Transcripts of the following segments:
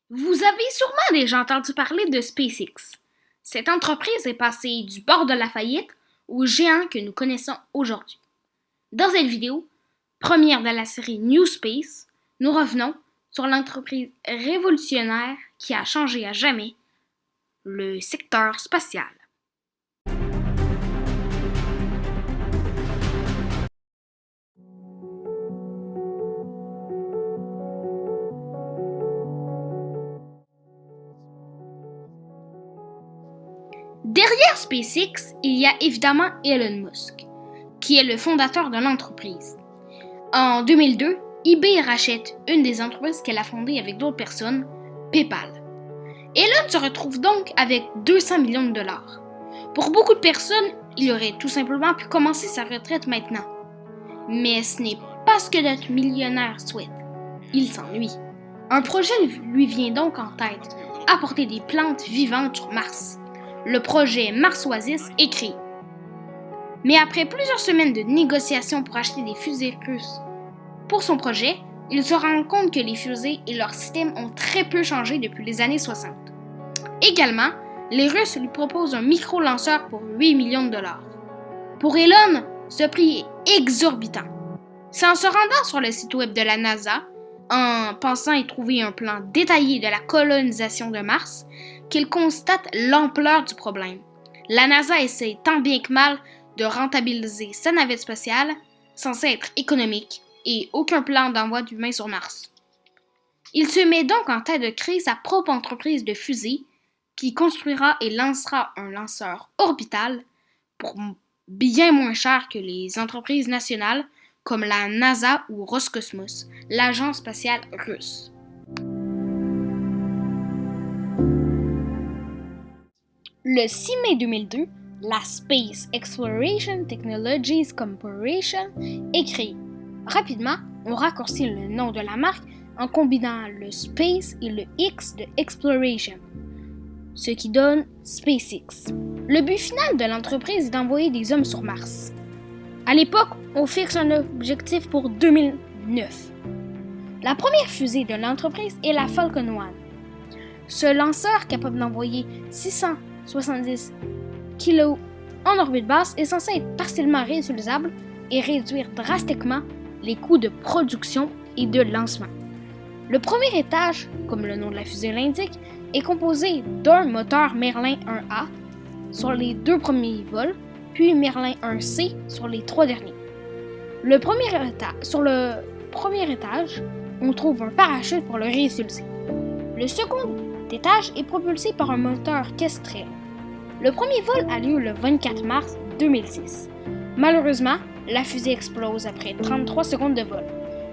Vous avez sûrement déjà entendu parler de SpaceX. Cette entreprise est passée du bord de la faillite au géant que nous connaissons aujourd'hui. Dans cette vidéo, première de la série New Space, nous revenons sur l'entreprise révolutionnaire qui a changé à jamais le secteur spatial. Derrière SpaceX, il y a évidemment Elon Musk, qui est le fondateur de l'entreprise. En 2002, eBay rachète une des entreprises qu'elle a fondées avec d'autres personnes, PayPal. Elon se retrouve donc avec 200 millions de dollars. Pour beaucoup de personnes, il aurait tout simplement pu commencer sa retraite maintenant. Mais ce n'est pas ce que notre millionnaire souhaite. Il s'ennuie. Un projet lui vient donc en tête, apporter des plantes vivantes sur Mars. Le projet Mars Oasis est créé. Mais après plusieurs semaines de négociations pour acheter des fusées russes pour son projet, il se rend compte que les fusées et leur système ont très peu changé depuis les années 60. Également, les Russes lui proposent un micro-lanceur pour 8 millions de dollars. Pour Elon, ce prix est exorbitant. C'est en se rendant sur le site web de la NASA, en pensant y trouver un plan détaillé de la colonisation de Mars, qu'il constate l'ampleur du problème. La NASA essaie tant bien que mal de rentabiliser sa navette spatiale, censée être économique, et aucun plan d'envoi d'humains sur Mars. Il se met donc en tête de créer sa propre entreprise de fusée qui construira et lancera un lanceur orbital pour bien moins cher que les entreprises nationales comme la NASA ou Roscosmos, l'agence spatiale russe. Le 6 mai 2002, la Space Exploration Technologies Corporation est créée. Rapidement, on raccourcit le nom de la marque en combinant le Space et le X de Exploration, ce qui donne SpaceX. Le but final de l'entreprise est d'envoyer des hommes sur Mars. À l'époque, on fixe un objectif pour 2009. La première fusée de l'entreprise est la Falcon 1. Ce lanceur, capable d'envoyer 670 kg en orbite basse, est censé être partiellement réutilisable et réduire drastiquement les coûts de production et de lancement. Le premier étage, comme le nom de la fusée l'indique, est composé d'un moteur Merlin 1A sur les 2 premiers vols, puis Merlin 1C sur les 3 derniers. Sur le premier étage, on trouve un parachute pour le réutiliser. Le second étage est propulsé par un moteur Kestrel. Le premier vol a lieu le 24 mars 2006. Malheureusement, la fusée explose après 33 secondes de vol.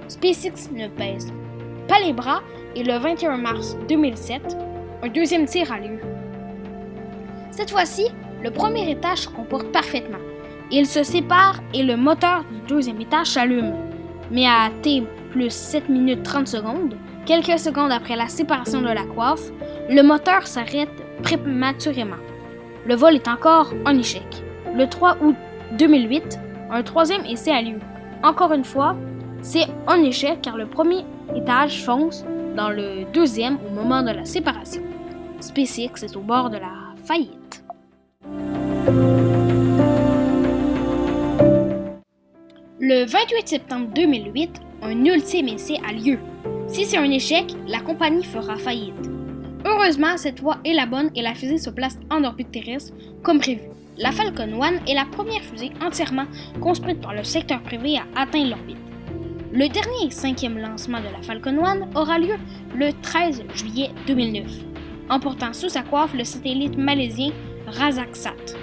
SpaceX ne pèse pas les bras et le 21 mars 2007, un deuxième tir a lieu. Cette fois-ci, le premier étage se comporte parfaitement. Il se sépare et le moteur du deuxième étage s'allume. Mais à T plus 7 minutes 30 secondes, quelques secondes après la séparation de la coiffe, le moteur s'arrête prématurément. Le vol est encore un échec. Le 3 août 2008, un troisième essai a lieu. Encore une fois, c'est un échec car le premier étage fonce dans le deuxième au moment de la séparation. SpaceX est au bord de la faillite. Le 28 septembre 2008, un ultime essai a lieu. Si c'est un échec, la compagnie fera faillite. Heureusement, cette voie est la bonne et la fusée se place en orbite terrestre comme prévu. La Falcon 1 est la première fusée entièrement construite par le secteur privé à atteindre l'orbite. Le dernier et 5e lancement de la Falcon 1 aura lieu le 13 juillet 2009, emportant sous sa coiffe le satellite malaisien Rajaksat.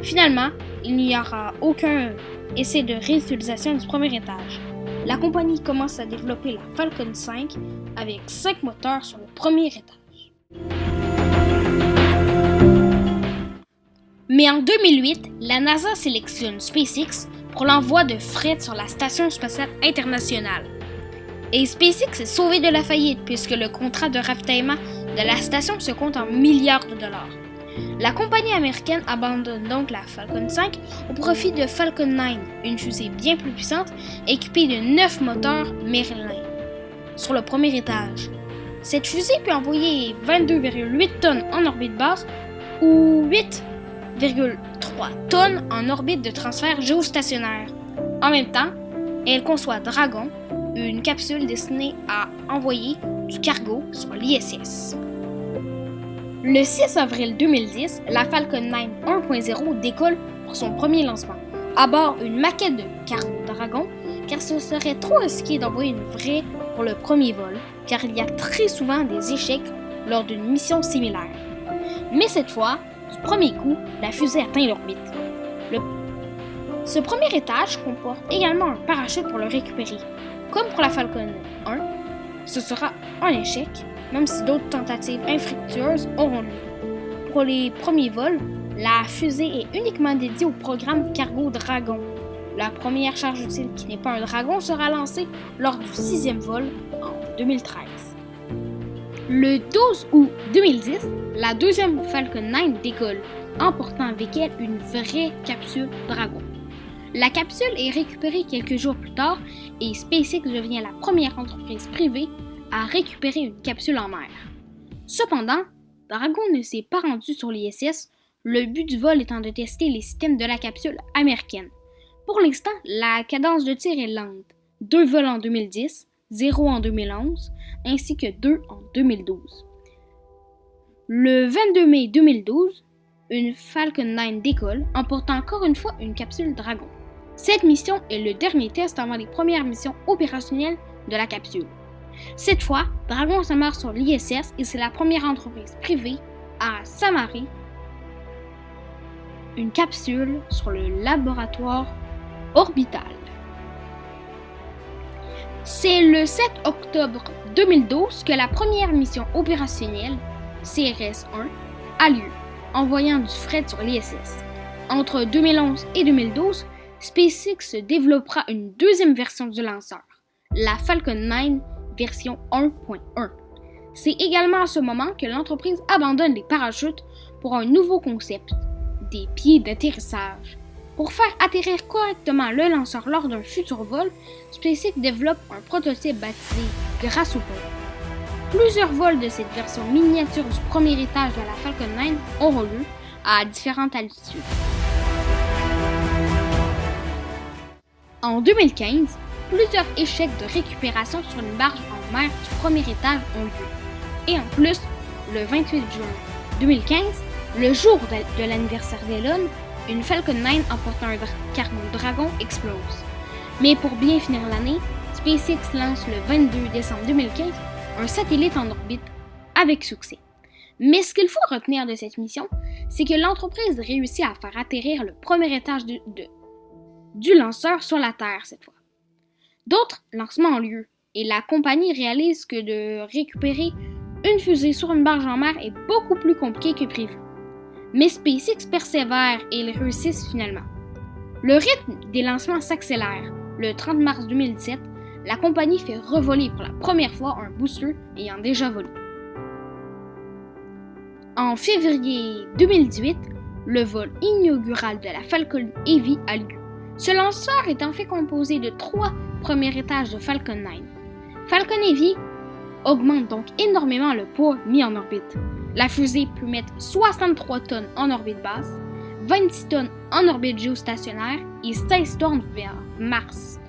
Finalement, il n'y aura aucun essai de réutilisation du premier étage. La compagnie commence à développer la Falcon 5 avec 5 moteurs sur le premier étage. Mais en 2008, la NASA sélectionne SpaceX pour l'envoi de fret sur la Station spatiale internationale. Et SpaceX est sauvé de la faillite puisque le contrat de ravitaillement de la station se compte en milliards de dollars. La compagnie américaine abandonne donc la Falcon 5 au profit de Falcon 9, une fusée bien plus puissante équipée de 9 moteurs Merlin sur le premier étage. Cette fusée peut envoyer 22,8 tonnes en orbite basse ou 8,3 tonnes en orbite de transfert géostationnaire. En même temps, elle conçoit Dragon, une capsule destinée à envoyer du cargo sur l'ISS. Le 6 avril 2010, la Falcon 9 1.0 décolle pour son premier lancement. À bord, une maquette de cargo Dragon, car ce serait trop risqué d'envoyer une vraie pour le premier vol, car il y a très souvent des échecs lors d'une mission similaire. Mais cette fois, du premier coup, la fusée atteint l'orbite. Ce premier étage comporte également un parachute pour le récupérer. Comme pour la Falcon 1, ce sera un échec, même si d'autres tentatives infructueuses auront lieu. Pour les premiers vols, la fusée est uniquement dédiée au programme Cargo Dragon. La première charge utile qui n'est pas un Dragon sera lancée lors du 6e vol en 2013. Le 12 août 2010, la deuxième Falcon 9 décolle, emportant avec elle une vraie capsule Dragon. La capsule est récupérée quelques jours plus tard et SpaceX devient la première entreprise privée à récupérer une capsule en mer. Cependant, Dragon ne s'est pas rendu sur l'ISS, le but du vol étant de tester les systèmes de la capsule américaine. Pour l'instant, la cadence de tir est lente. 2 vols en 2010, 0 en 2011, ainsi que 2 en 2012. Le 22 mai 2012, une Falcon 9 décolle, emportant encore une fois une capsule Dragon. Cette mission est le dernier test avant les premières missions opérationnelles de la capsule. Cette fois, Dragon s'amarre sur l'ISS et c'est la première entreprise privée à s'amarrer une capsule sur le laboratoire orbital. C'est le 7 octobre 2012 que la première mission opérationnelle, CRS-1, a lieu, envoyant du fret sur l'ISS. Entre 2011 et 2012, SpaceX développera une deuxième version du lanceur, la Falcon 9 version 1.1. C'est également à ce moment que l'entreprise abandonne les parachutes pour un nouveau concept, des pieds d'atterrissage. Pour faire atterrir correctement le lanceur lors d'un futur vol, SpaceX développe un prototype baptisé Grasshopper. Plusieurs vols de cette version miniature du premier étage de la Falcon 9 auront lieu à différentes altitudes. En 2015, plusieurs échecs de récupération sur une barge en mer du premier étage ont lieu. Et en plus, le 28 juin 2015, le jour de l'anniversaire d'Elon, une Falcon 9 emportant un cargo Dragon explose. Mais pour bien finir l'année, SpaceX lance le 22 décembre 2015 un satellite en orbite avec succès. Mais ce qu'il faut retenir de cette mission, c'est que l'entreprise réussit à faire atterrir le premier étage du lanceur sur la Terre cette fois. D'autres lancements ont lieu et la compagnie réalise que de récupérer une fusée sur une barge en mer est beaucoup plus compliqué que prévu. Mais SpaceX persévère et ils réussissent finalement. Le rythme des lancements s'accélère. Le 30 mars 2017, la compagnie fait revoler pour la première fois un booster ayant déjà volé. En février 2018, le vol inaugural de la Falcon Heavy a lieu. Ce lanceur est en fait composé de 3 premiers étages de Falcon 9. Falcon Heavy augmente donc énormément le poids mis en orbite. La fusée peut mettre 63 tonnes en orbite basse, 26 tonnes en orbite géostationnaire et 16 tonnes vers Mars.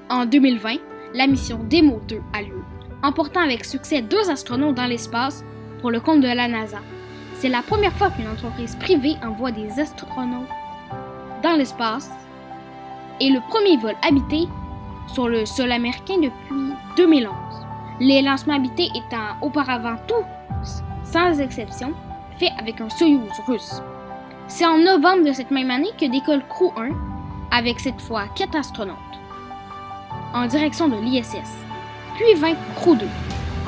En 2020, la mission Demo 2 a lieu, emportant avec succès 2 astronautes dans l'espace pour le compte de la NASA. C'est la première fois qu'une entreprise privée envoie des astronautes dans l'espace et le premier vol habité sur le sol américain depuis 2011. Les lancements habités étant auparavant tous, sans exception, faits avec un Soyouz russe. C'est en novembre de cette même année que décolle Crew 1 avec cette fois 4 astronautes en direction de l'ISS, puis 20 Crew 2.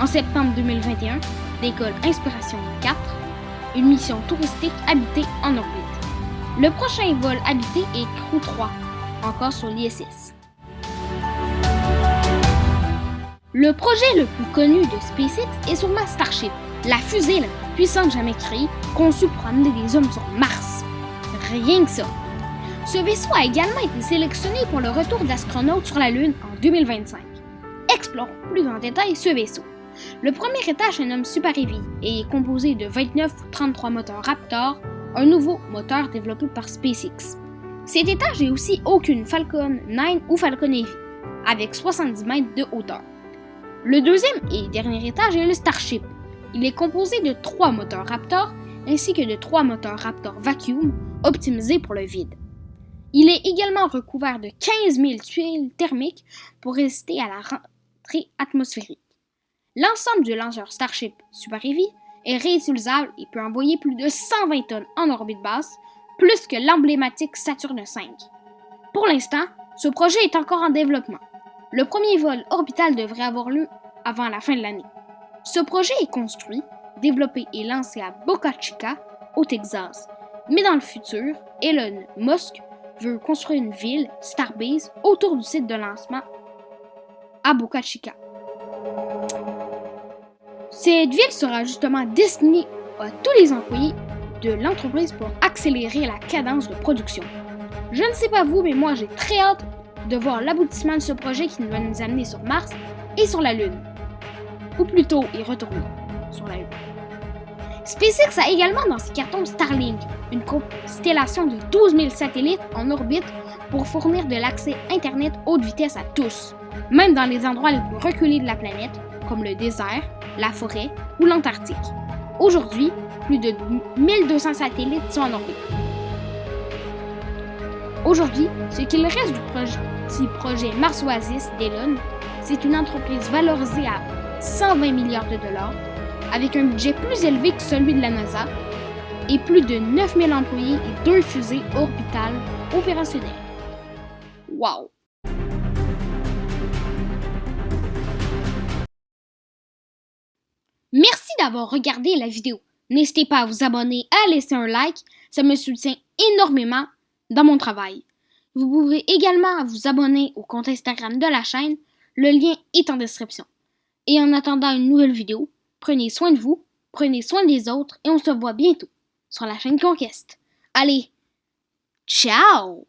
En septembre 2021, décolle Inspiration 4, une mission touristique habitée en orbite. Le prochain vol habité est Crew 3, encore sur l'ISS. Le projet le plus connu de SpaceX est sûrement Starship, la fusée la plus puissante jamais créée, conçue pour amener des hommes sur Mars. Rien que ça. Ce vaisseau a également été sélectionné pour le retour d'astronautes sur la Lune en 2025. Explorons plus en détail ce vaisseau. Le premier étage se nomme Super Heavy et est composé de 29 ou 33 moteurs Raptor, un nouveau moteur développé par SpaceX. Cet étage est aussi haut qu'une Falcon 9 ou Falcon Heavy, avec 70 mètres de hauteur. Le deuxième et dernier étage est le Starship. Il est composé de 3 moteurs Raptor ainsi que de 3 moteurs Raptor Vacuum optimisés pour le vide. Il est également recouvert de 15 000 tuiles thermiques pour résister à la rentrée atmosphérique. L'ensemble du lanceur Starship Super Heavy est réutilisable et peut envoyer plus de 120 tonnes en orbite basse, plus que l'emblématique Saturne V. Pour l'instant, ce projet est encore en développement. Le premier vol orbital devrait avoir lieu avant la fin de l'année. Ce projet est construit, développé et lancé à Boca Chica, au Texas. Mais dans le futur, Elon Musk veut construire une ville, Starbase, autour du site de lancement à Boca Chica. Cette ville sera justement destinée à tous les employés de l'entreprise pour accélérer la cadence de production. Je ne sais pas vous, mais moi j'ai très hâte de voir l'aboutissement de ce projet qui va nous amener sur Mars et sur la Lune. Ou plutôt y retourner sur la Lune. SpaceX a également dans ses cartons Starlink, une constellation de 12 000 satellites en orbite pour fournir de l'accès Internet haute vitesse à tous, même dans les endroits les plus reculés de la planète, comme le désert, la forêt ou l'Antarctique. Aujourd'hui, plus de 1200 satellites sont en orbite. Aujourd'hui, ce qu'il reste du projet Mars Oasis d'Elon, c'est une entreprise valorisée à 120 milliards de dollars, avec un budget plus élevé que celui de la NASA, et plus de 9000 employés et 2 fusées orbitales opérationnelles. Wow! Merci d'avoir regardé la vidéo. N'hésitez pas à vous abonner, à laisser un like, ça me soutient énormément dans mon travail. Vous pouvez également vous abonner au compte Instagram de la chaîne, le lien est en description. Et en attendant une nouvelle vidéo, prenez soin de vous, prenez soin des autres et on se voit bientôt sur la chaîne Conquest. Allez, ciao!